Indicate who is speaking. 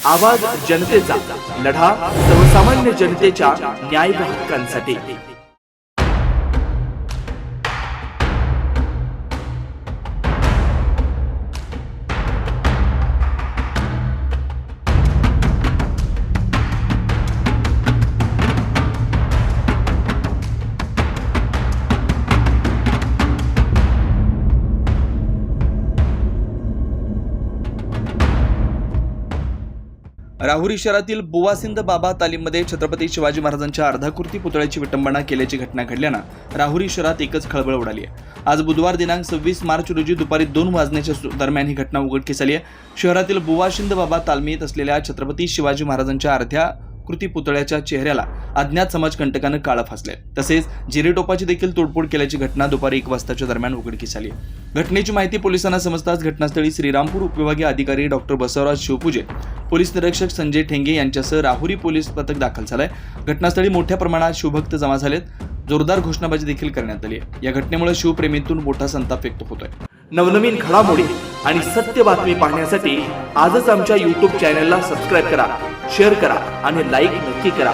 Speaker 1: आवाज जनतेचा, लढा सर्वसामान्य जनतेच्या न्याय व हक्कांसाठी।
Speaker 2: राहुरी शहरातील बुवासिंद बाबा तालीममध्ये छत्रपती शिवाजी महाराजांच्या अर्धाकृती पुतळ्याची विटंबना केल्याची घटना घडल्यानं राहुरी शहरात एकच खळबळ उडाली आहे। आज बुधवार दिनांक 26 मार्च रोजी दुपारी 2 वाजण्याच्या दरम्यान ही घटना उघडकीस आली आहे। शहरातील बुवासिंद बाबा तालमीत असलेल्या छत्रपती शिवाजी महाराजांच्या अर्धाकृती पुतळ्याच्या चेहऱ्याला अज्ञात समाजकंटकानं काळं फासले, तसेच जिरेटोपाची देखील तोडफोड केल्याची घटना दुपारी 1 वाजताच्या दरम्यान उघडकीस आली। घटनेची माहिती पोलिसांना समजताच घटनास्थळी श्रीरामपूर उपविभागीय अधिकारी डॉक्टर बसवराज शिवपूजे, पोलीस निरीक्षक संजय ठेंगे यांच्यासह राहुरी पोलीस पथक दाखल झालंय। घटनास्थळी मोठ्या प्रमाणात शिवभक्त जमा झालेत, जोरदार घोषणाबाजी देखील करण्यात आली आहे। या घटनेमुळे शिवप्रेमींतून मोठा संताप व्यक्त होतोय।
Speaker 1: नवनवीन घडामोडी आणि सत्य बातमी पाहण्यासाठी आजच आमच्या YouTube चॅनलला सबस्क्राइब करा, शेअर करा आणि लाईक नक्की करा।